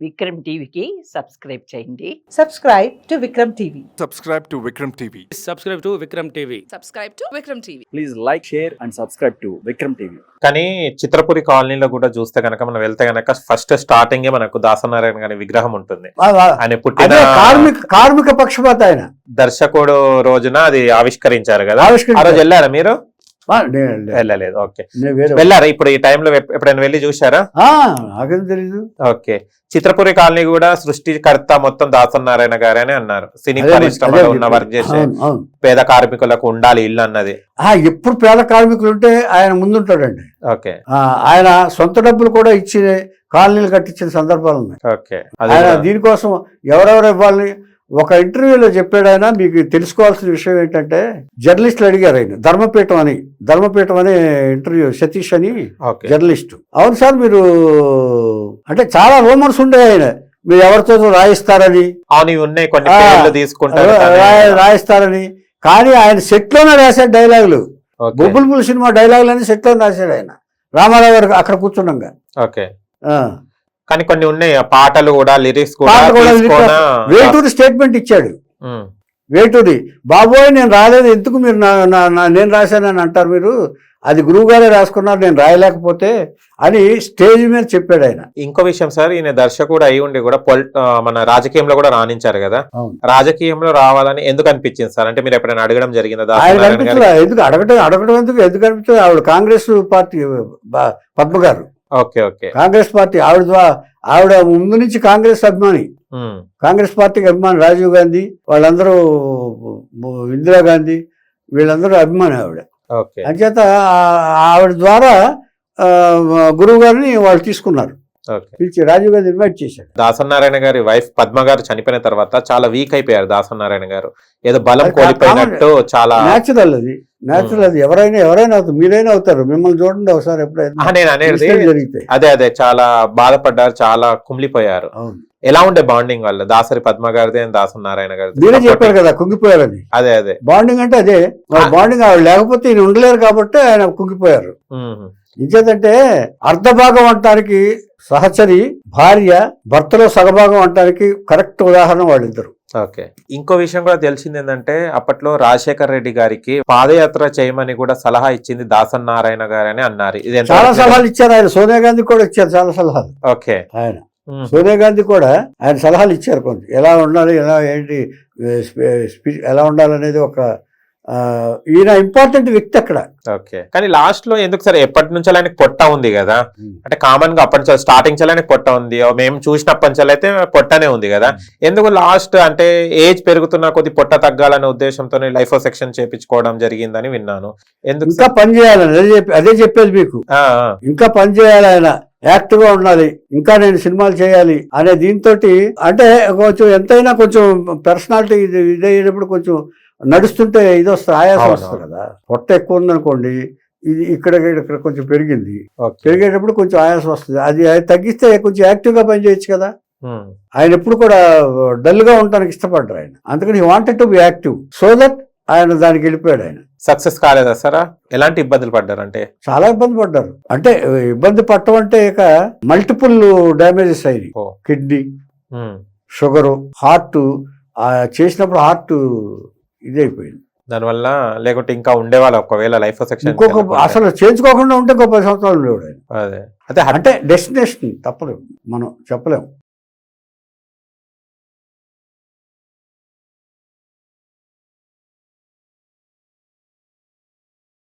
విక్రమ్ టీవీకి సబ్స్క్రైబ్ చేయండి. Subscribe to Vikram TV. Subscribe to Vikram TV. Subscribe to Vikram TV. Subscribe to Vikram TV. Please like, share and subscribe to Vikram TV. కానీ చిత్రపురి కాలనీలో కూడా చూస్తే కనుక మనం వెళ్తే కనుక ఫస్ట్ స్టార్టింగ్ మనకు దాసనారాయణ గారి విగ్రహం ఉంటుంది. ఆయన పుట్టిన కార్మిక పక్షపాత ఆయన దర్శకుడు రోజున అది ఆవిష్కరించారు కదా. ఆ రోజు వెళ్ళారా మీరు? వెళ్ళలేదు. ఓకే, వెళ్ళారా? ఇప్పుడు ఈ టైంలో ఎప్పుడైనా వెళ్ళి చూసారా? నాకేం తెలీదు. ఓకే, చిత్రపురి కాలనీ కూడా సృష్టికర్త మొత్తం దాసనారాయణ గారే అని అన్నారు. సినీ పరిశ్రమలో ఉన్న వర్క్ చేసే పేద కార్మికులకు ఉండాలి ఇల్లు అన్నది. ఎప్పుడు పేద కార్మికులు ఉంటే ఆయన ముందుంటాడండి. ఓకే, ఆయన సొంత డబ్బులు కూడా ఇచ్చి కాలనీలు కట్టించిన సందర్భాలు ఉన్నాయి. ఓకే, ఆయన దీనికోసం ఎవరెవరు ఇవ్వాలని ఒక ఇంటర్వ్యూలో చెప్పాడు. ఆయన మీకు తెలుసుకోవాల్సిన విషయం ఏంటంటే, జర్నలిస్టులు అడిగారు ఆయన ధర్మపీఠం అనే ఇంటర్వ్యూ, సతీష్ అని జర్నలిస్టు. అవును సార్, మీరు అంటే చాలా రూమర్స్ ఉండే ఆయన మీరు ఎవరితో రాయిస్తారని, రాయిస్తారని. కానీ ఆయన సెట్ లోనే రాశాడు డైలాగులు. బొబ్బుల్పుల్ సినిమా డైలాగులు అని సెట్ లోనే రాశాడు ఆయన, రామారావు గారు అక్కడ కూర్చున్నాగా. ఓకే, కానీ కొన్ని ఉన్నాయి పాటలు కూడా, లిరిక్స్ కూడా. వేటూరి స్టేట్మెంట్ ఇచ్చాడు. వేటూరి, బాబోయ్ నేను రాలేదు, ఎందుకు మీరు నేను రాశానని అంటారు, మీరు అది గురువు గారే రాసుకున్నారు, నేను రాయలేకపోతే అని స్టేజ్ మీద చెప్పాడు ఆయన. ఇంకో విషయం సార్, ఈయన దర్శకుడు అయి ఉండి కూడా మన రాజకీయంలో కూడా రాణించారు కదా. రాజకీయంలో రావాలని ఎందుకు అనిపించింది సార్? అంటే మీరు ఎప్పుడైనా అడగడం జరిగిందా? ఎందుకు అడగడం ఎందుకు అనిపించదు? ఆవిడ కాంగ్రెస్ పార్టీ, పద్మ గారు. ఓకే ఓకే, కాంగ్రెస్ పార్టీ ఆవిడ ముందు నుంచి కాంగ్రెస్ అభిమాని, కాంగ్రెస్ పార్టీకి అభిమాని. రాజీవ్ గాంధీ వాళ్ళందరూ, ఇందిరాగాంధీ వీళ్ళందరూ అభిమాని ఆవిడ. అంచేత ఆవిడ ద్వారా గురువు గారిని వాళ్ళు తీసుకున్నారు, పిలిచి రాజీవ్ గాంధీ ఇన్వైట్ చేశాడు. దాసనారాయణ గారి వైఫ్ పద్మ గారు చనిపోయిన తర్వాత చాలా వీక్ అయిపోయారు దాసనారాయణ గారు, ఏదో బలం కోల్పోయినట్టు. చాలా న్యాచురల్ అది ఎవరైనా అవుతారు, మీరైనా అవుతారు. మిమ్మల్ని చూడండి ఒకసారి ఎప్పుడైనా. నేను అనేది అదే చాలా బాధపడ్డారు, చాలా కుమిలిపోయారు. ఎలా ఉండే బాండింగ్ వాళ్ళ దాసరి పద్మ గారిది దాసనారాయణ గారిది? మీరే చెప్పారు కదా కుంగిపోయారని. అదే బాండింగ్ అంటే అదే బాండింగ్. ఆవిడ లేకపోతే ఈయన ఉండలేరు కాబట్టి ఆయన కుంగిపోయారు. ఇంకేదంటే అర్ధభాగం అంటానికి సహచరి భార్య, భర్తలో సగభాగం అంటానికి కరెక్ట్ ఉదాహరణ వాళ్ళిద్దరు. ఓకే, ఇంకో విషయం కూడా తెలిసింది ఏంటంటే, అప్పట్లో రాజశేఖర్ రెడ్డి గారికి పాదయాత్ర చేయమని కూడా సలహా ఇచ్చింది దాసనారాయణ గారు అని అన్నారు. ఇది చాలా సలహాలు ఇచ్చారు ఆయన. సోనియా గాంధీ కూడా ఇచ్చారు చాలా సలహాలు. ఓకే, ఆయన సోనియా గాంధీ కూడా ఆయన సలహాలు ఇచ్చారు కొంచెం, ఎలా ఉండాలి, ఎలా ఏంటి స్పీచ్ ఎలా ఉండాలనేది. ఒక ఈయన ఇంపార్టెంట్ వ్యక్తి అక్కడ. ఓకే, కానీ లాస్ట్ లో ఎందుకు సార్, ఎప్పటి నుంచి ఆయనకి పొట్ట ఉంది కదా, అంటే కామన్ గా అప్పటి నుంచి స్టార్టింగ్ నుంచి ఆయనకి పొట్ట ఉంది, మేము చూసినప్పటి నుంచి అయితే పొట్టనే ఉంది కదా, ఎందుకు లాస్ట్ అంటే ఏజ్ పెరుగుతున్న కొద్ది పొట్ట తగ్గాలనే ఉద్దేశంతో లైఫ్ సెక్షన్ చేపించుకోవడం జరిగిందని విన్నాను. ఎందుకు? ఇంకా పని చేయాలని అదే చెప్పేది మీకు. ఇంకా పని చేయాలి, ఆయన యాక్టివ్ గా ఉండాలి, ఇంకా నేను సినిమాలు చేయాలి అనే దీంతో. అంటే కొంచెం ఎంతైనా కొంచెం పర్సనాలిటీ ఇదయ్యేటప్పుడు కొంచెం నడుస్తుంటే ఇది వస్తుంది, ఆయాసం వస్తుంది కదా. పొట్ట ఎక్కువ ఉందనుకోండి, ఇది ఇక్కడ కొంచెం పెరిగింది, పెరిగేటప్పుడు కొంచెం ఆయాసం వస్తుంది. అది తగ్గిస్తే కొంచెం యాక్టివ్ గా పనిచేయచ్చు కదా. ఆయన ఎప్పుడు కూడా డల్ గా ఉండడానికి ఇష్టపడ్డారు ఆయన, అందుకని he wanted to be active, so that ఆయన దానికి వెళ్ళిపోయాడు. ఆయన సక్సెస్ కాలేదా సార్? ఎలాంటి ఇబ్బందులు పడ్డారు? అంటే చాలా ఇబ్బంది పడ్డారు. అంటే ఇబ్బంది పట్టడం అంటే ఇక మల్టిపుల్ డ్యామేజెస్ అయ్యి, కిడ్నీ, షుగరు, హార్ట్ చేసినప్పుడు హార్ట్ ఇదైపోయింది. దానివల్ల లేకుంటే ఇంకా ఉండేవాళ్ళు ఒకవేళ లైఫ్ సెక్షన్ అసలు చేయించుకోకుండా ఉంటే 10 సంవత్సరాలు ఉండేవాడు. అదే అంటే డెస్టినేషన్ తప్పదు, మనం చెప్పలేము.